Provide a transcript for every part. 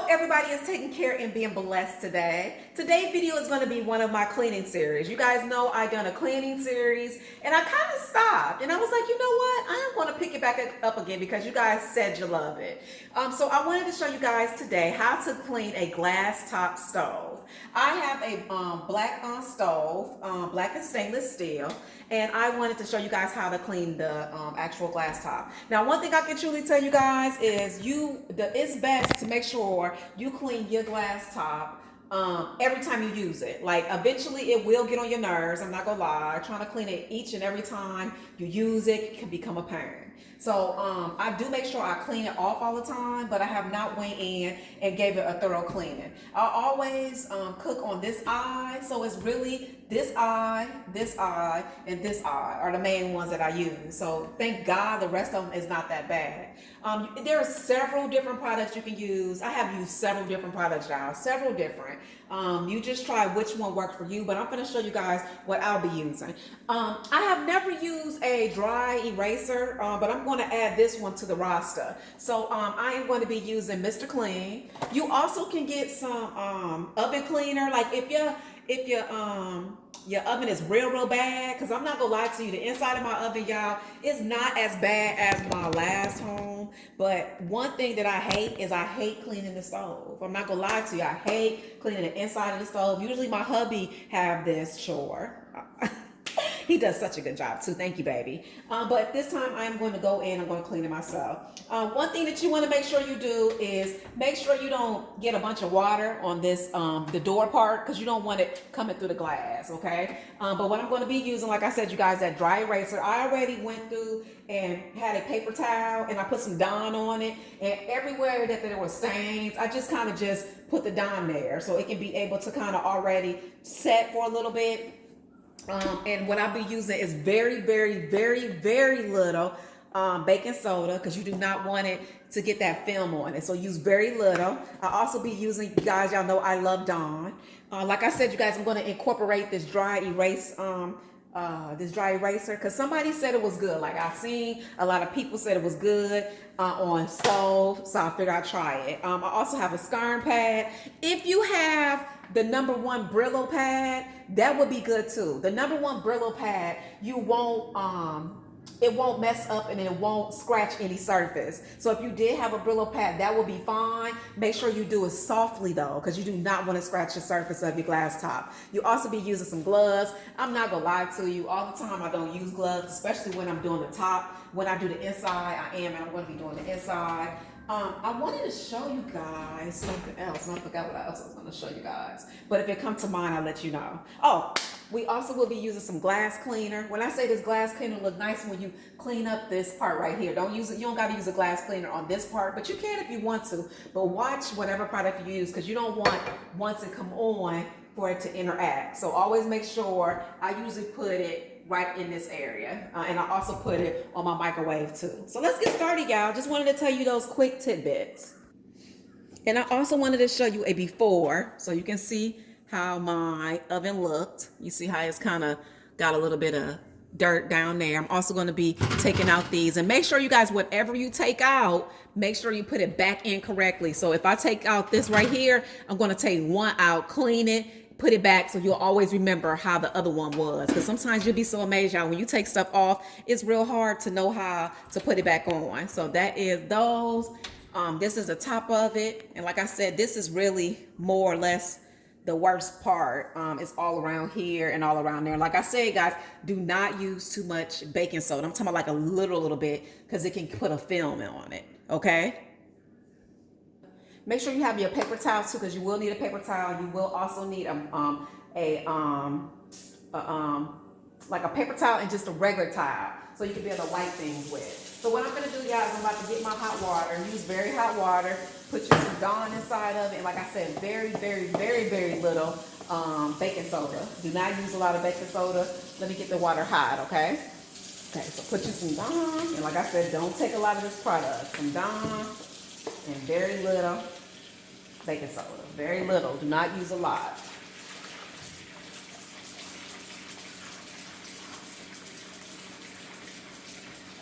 everybody is taking care and being blessed today. Today's video is going to be one of my cleaning series. You guys know I done a cleaning series and I kind of stopped and I was like, you know what? I am going to pick it back up again because you guys said you love it. So I wanted to show you guys today how to clean a glass top stove. I have a black stove, black and stainless steel, and I wanted to show you guys how to clean the actual glass top. Now, one thing I can truly tell you guys is it's best to make sure you clean your glass top every time you use it. Like, eventually it will get on your nerves, I'm not gonna lie. Trying to clean it each and every time you use it can become a pain. So I do make sure I clean it off all the time, but I have not went in and gave it a thorough cleaning. I always cook on this eye, so it's really this eye, and this eye are the main ones that I use. So thank God the rest of them is not that bad. There are several different products you can use. I have used several different products, y'all, several different. You just try which one works for you, but I'm going to show you guys what I'll be using. I have never used a dry eraser, but I'm going to add this one to the roster. So I am going to be using Mr. Clean. You also can get some oven cleaner, like if your oven is real bad, because I'm not gonna lie to you, the inside of my oven, y'all, is not as bad as my last home. But one thing that I hate is I hate cleaning the stove. I'm not gonna lie to you, I hate cleaning the inside of the stove. Usually my hubby have this chore. He does such a good job too. Thank you, baby. But this time I'm going to go in, I'm going to clean it myself. One thing that you want to make sure you do is make sure you don't get a bunch of water on this, the door part, because you don't want it coming through the glass, okay? But what I'm going to be using, like I said, you guys, that dry eraser, I already went through and had a paper towel and I put some Dawn on it, and everywhere that there were stains, I just kind of just put the Dawn there so it can be able to kind of already set for a little bit. And what I'll be using is very little baking soda, because you do not want it to get that film on it. So use very little. I'll also be using, you guys, y'all know I love Dawn. Like I said, you guys, I'm going to incorporate this dry eraser because somebody said it was good. Like, I've seen a lot of people said it was good on stove, so I figured I'd try it. I also have a Scuring Pad. If you have the #1 Brillo Pad, that would be good too. The #1 Brillo Pad, you won't it won't mess up and it won't scratch any surface. So if you did have a Brillo Pad, that would be fine. Make sure you do it softly though, because you do not want to scratch the surface of your glass top. You also be using some gloves. I'm not gonna lie to you, all the time I don't use gloves, especially when I'm doing the top. When I do the inside, and I'm going to be doing the inside. I wanted to show you guys something else, and I forgot what else I was going to show you guys. But if it comes to mind, I'll let you know. Oh, we also will be using some glass cleaner. When I say this glass cleaner look nice when you clean up this part right here. Don't use it. You don't got to use a glass cleaner on this part, but you can if you want to. But watch whatever product you use, because you don't want, once it come on, for it to interact. So always make sure, I usually put it right in this area, and I also put it on my microwave too. So let's get started, y'all. Just wanted to tell you those quick tidbits. And I also wanted to show you a before, so you can see how my oven looked. You see how it's kind of got a little bit of dirt down there. I'm also going to be taking out these, and make sure you guys, whatever you take out, make sure you put it back in correctly. So if I take out this right here, I'm going to take one out, clean it, put it back, so you'll always remember how the other one was. Because sometimes you'll be so amazed, y'all, when you take stuff off, it's real hard to know how to put it back on. So that is those. This is the top of it, and like I said, this is really more or less the worst part. It's all around here and all around there. Like I said, guys, do not use too much baking soda. I'm talking about like a little bit, because it can put a film on it. Okay. Make sure you have your paper towel too, because you will need a paper towel. You will also need like a paper towel and just a regular towel, so you can be able to wipe things with. So what I'm gonna do, guys, I'm about to get my hot water. Use very hot water. Put you some Dawn inside of it, and like I said, very little baking soda. Do not use a lot of baking soda. Let me get the water hot, okay? Okay, so put you some Dawn, and like I said, don't take a lot of this product. Some Dawn and very little baking soda. Very little. Do not use a lot.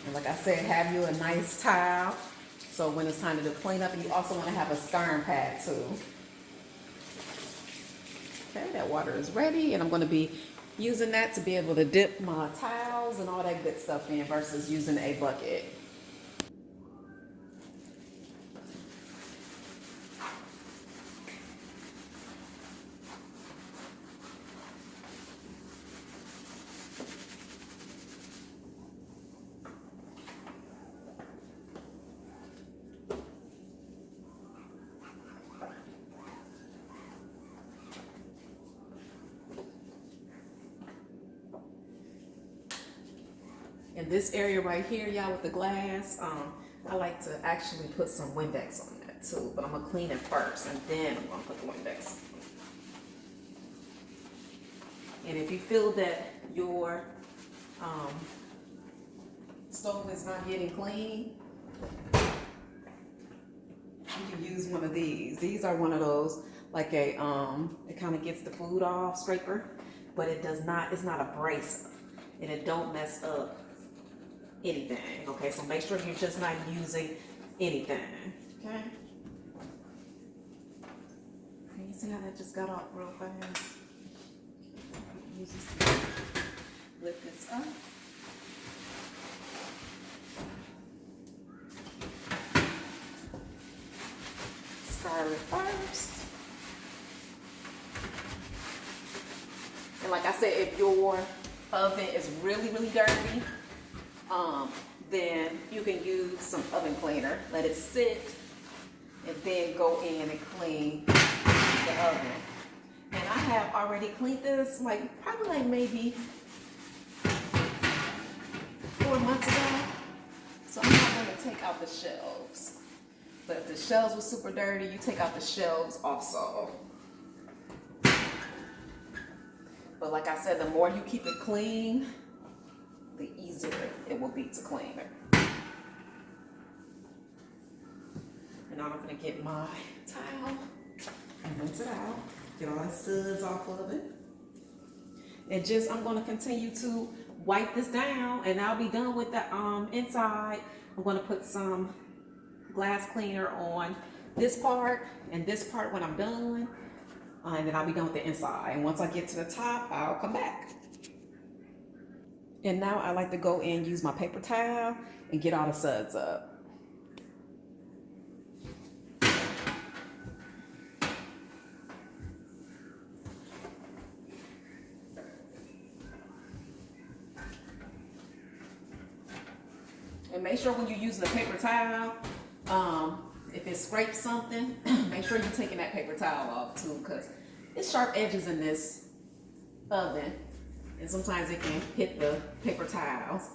And like I said, have you a nice towel So when it's time to do cleanup, you also want to have a scouring pad too. Okay, that water is ready, and I'm going to be using that to be able to dip my towels and all that good stuff in versus using a bucket. In this area right here, y'all, with the glass, I like to actually put some Windex on that too, but I'm gonna clean it first and then I'm gonna put the Windex on. And if you feel that your stove is not getting clean, you can use one of these. These are one of those, like a, it kind of gets the food off scraper, but it does not, it's not abrasive and it don't mess up anything. Okay, so make sure you're just not using anything. Okay. Can you see how that just got off real fast? Use this to lift this up. Scour it first. And like I said, if your oven is really, really dirty, then you can use some oven cleaner. Let it sit, and then go in and clean the oven. And I have already cleaned this, like probably like maybe 4 months ago. So I'm not going to take out the shelves. But if the shelves were super dirty, you take out the shelves also. But like I said, the more you keep it clean, the easier it will be to clean it. And now I'm going to get my towel and rinse it out. Get all the suds off of it. And just, I'm going to continue to wipe this down, and I'll be done with the inside. I'm going to put some glass cleaner on this part and this part when I'm done. And then I'll be done with the inside. And once I get to the top, I'll come back. And now I like to go in, use my paper towel, and get all the suds up. And make sure when you're using a paper towel, if it scrapes something, make sure you're taking that paper towel off too, because it's sharp edges in this oven. And sometimes it can hit the paper towels.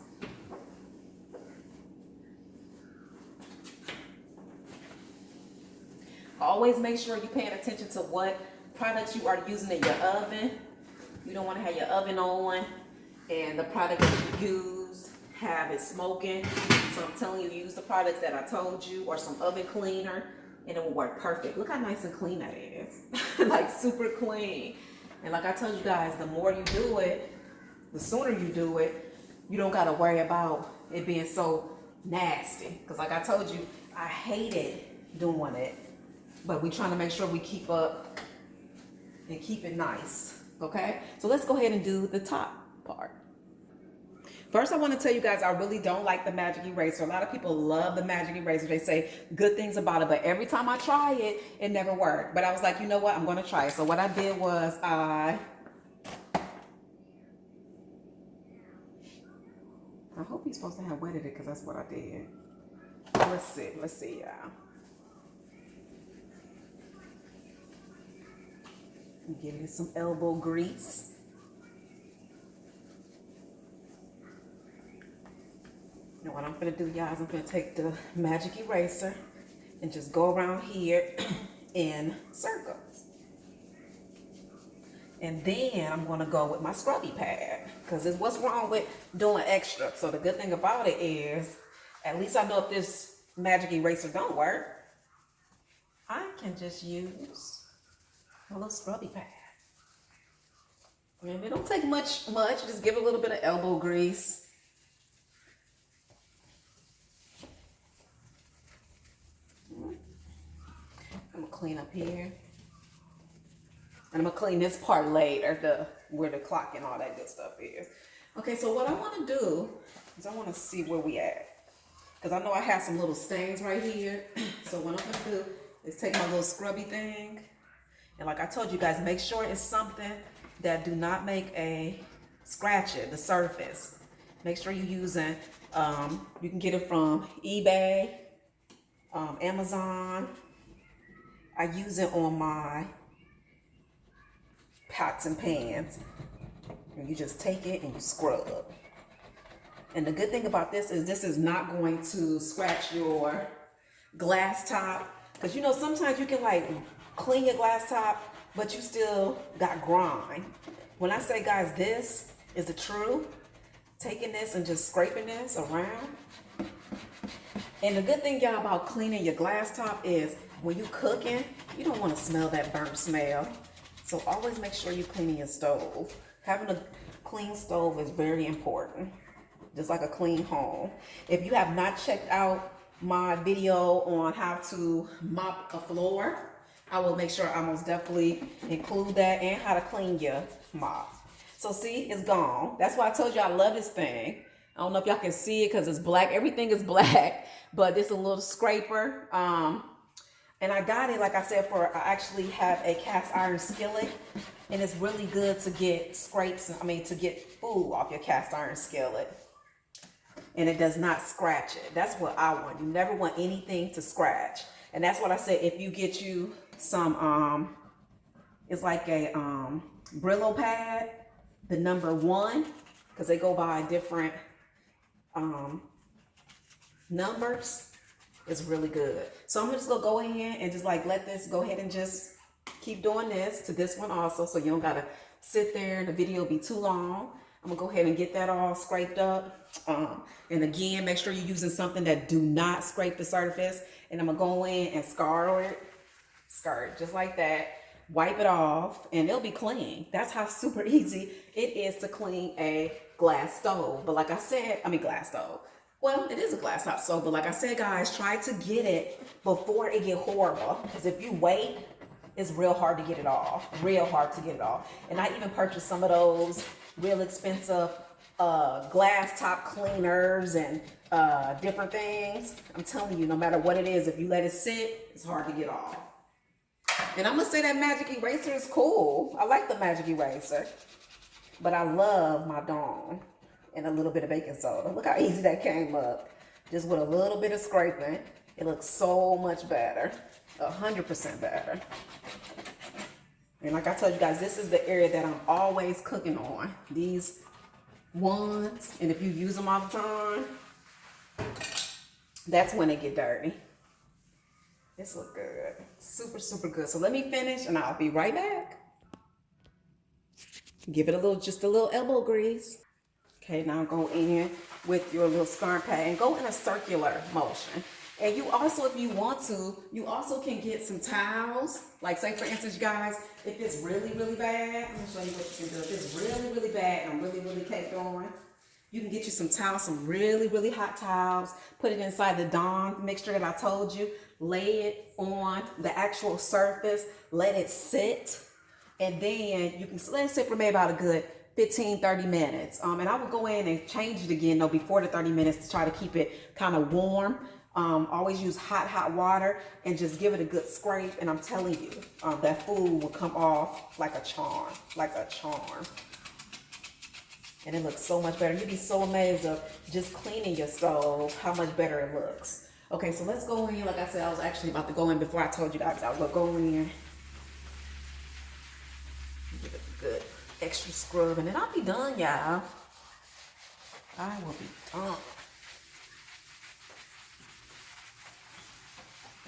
Always make sure you're paying attention to what products you are using in your oven. You don't want to have your oven on and the product that you used have it smoking. So I'm telling you, use the products that I told you, or some oven cleaner, and it will work perfect. Look how nice and clean that is. Like super clean. And like I told you guys, the more you do it, the sooner you do it, you don't got to worry about it being so nasty. Because like I told you, I hated doing it. But we're trying to make sure we keep up and keep it nice. Okay? So let's go ahead and do the top part. First, I want to tell you guys, I really don't like the magic eraser. A lot of people love the magic eraser. They say good things about it, but every time I try it, it never worked. But I was like, you know what? I'm going to try it. So what I did was I hope you're supposed to have wetted it, because that's what I did. Let's see, y'all. Give it some elbow grease. Now what I'm gonna do, y'all, is I'm gonna take the magic eraser and just go around here in circles. And then I'm gonna go with my scrubby pad, because it's what's wrong with doing extra. So the good thing about it is, at least I know if this magic eraser don't work, I can just use a little scrubby pad. And it don't take much, just give it a little bit of elbow grease. clean up here. And I'm gonna clean this part later, where the clock and all that good stuff is. Okay, so what I wanna do is I wanna see where we at. Because I know I have some little stains right here. So what I'm gonna do is take my little scrubby thing. And like I told you guys, make sure it's something that do not make a scratch it, the surface. Make sure you're using, you can get it from eBay, Amazon. I use it on my pots and pans. And you just take it and you scrub. And the good thing about this is not going to scratch your glass top. Because you know, sometimes you can like clean your glass top, but you still got grime. When I say, guys, this is the truth. Taking this and just scraping this around. And the good thing, y'all, about cleaning your glass top is when you cooking, you don't want to smell that burnt smell. So always make sure you're cleaning your stove. Having a clean stove is very important. Just like a clean home. If you have not checked out my video on how to mop a floor, I will make sure I most definitely include that, and how to clean your mop. So see, it's gone. That's why I told you I love this thing. I don't know if y'all can see it because it's black. Everything is black, but it's a little scraper. And I got it, like I said, I actually have a cast iron skillet, and it's really good to get to get food off your cast iron skillet. And it does not scratch it. That's what I want. You never want anything to scratch. And that's what I said, if you get you some, it's like a Brillo Pad, the #1, because they go by different numbers. It's really good. So I'm just gonna go in and just like let this go ahead and just keep doing this to this one also, so you don't gotta sit there, the video be too long. I'm gonna go ahead and get that all scraped up. And again, make sure you're using something that do not scrape the surface. And I'm gonna go in and scar it just like that. Wipe it off and it'll be clean. That's how super easy it is to clean a glass stove. But like I said, glass stove. Well, it is a glass top stove, but like I said, guys, try to get it before it get horrible. Because if you wait, it's real hard to get it off. Real hard to get it off. And I even purchased some of those real expensive glass top cleaners and different things. I'm telling you, no matter what it is, if you let it sit, it's hard to get off. And I'm gonna say that magic eraser is cool. I like the magic eraser, but I love my Dawn and a little bit of baking soda. Look how easy that came up. Just with a little bit of scraping, it looks so much better, 100% better. And like I told you guys, this is the area that I'm always cooking on. These ones, and if you use them all the time, that's when they get dirty. This look good. Super, super good. So let me finish and I'll be right back. Give it just a little elbow grease. Okay, now go in with your little scuring pad and go in a circular motion. And you also, if you want to, you also can get some towels. Like say for instance, guys, if it's really, really bad, let me show you what you can do. If it's really, really bad and I'm really, really caked on, you can get you some towels, some really, really hot towels, put it inside the Dawn mixture that I told you, lay it on the actual surface, let it sit, and then you can let it sit for maybe about a good 15-30 minutes. And I would go in and change it again though before the 30 minutes to try to keep it kind of warm. Always use hot water and just give it a good scrape, and I'm telling you, that food will come off like a charm, And it looks so much better. You'd be so amazed of just cleaning your stove, how much better it looks. Okay, so let's go in. Like I said, I was actually about to go in before I told you guys I was gonna go in. Give it a good extra scrub, and then I'll be done, y'all. I will be done.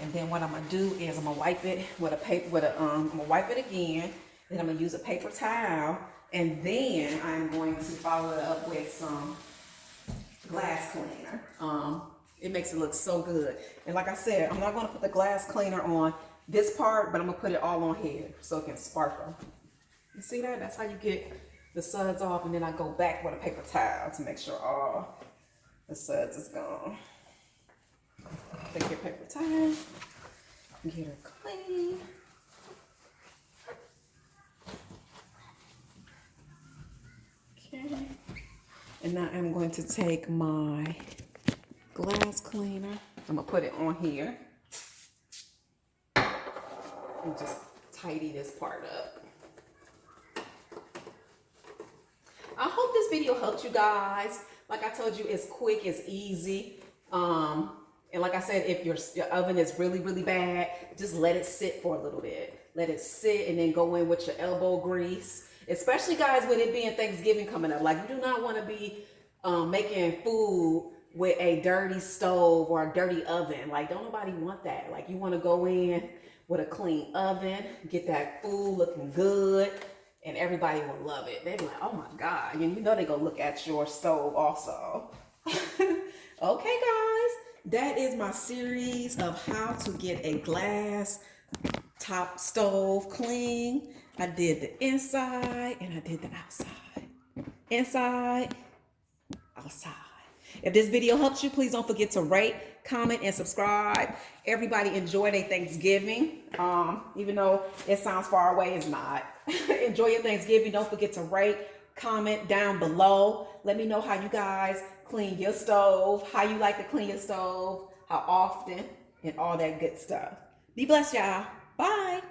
And then what I'm gonna do is I'm gonna wipe it with a paper, I'm gonna wipe it again. Then I'm gonna use a paper towel, and then I'm going to follow it up with some glass cleaner. It makes it look so good. And like I said, I'm not gonna put the glass cleaner on this part, but I'm gonna put it all on here so it can sparkle. You see that? That's how you get the suds off, and then I go back with a paper towel to make sure all the suds is gone. Take your paper towel, get her clean. And now I'm going to take my glass cleaner. I'm gonna put it on here and just tidy this part up. I hope this video helped you guys. Like I told you, it's quick, it's easy. And like I said, if your oven is really, really bad, just let it sit for a little bit. Let it sit and then go in with your elbow grease. Especially guys, with it being Thanksgiving coming up. Like, you do not want to be making food with a dirty stove or a dirty oven. Like, don't nobody want that. Like, you want to go in with a clean oven, get that food looking good, and everybody will love it. They be like, oh my God. And you know they go look at your stove also. Okay, guys. That is my series of how to get a glass top stove clean. I did the inside and I did the outside. Inside, outside. If this video helps you, please don't forget to rate, comment, and subscribe. Everybody enjoy their Thanksgiving. Even though it sounds far away, it's not. Enjoy your Thanksgiving. Don't forget to rate, comment down below. Let me know how you guys clean your stove, how you like to clean your stove, how often, and all that good stuff. Be blessed, y'all. Bye.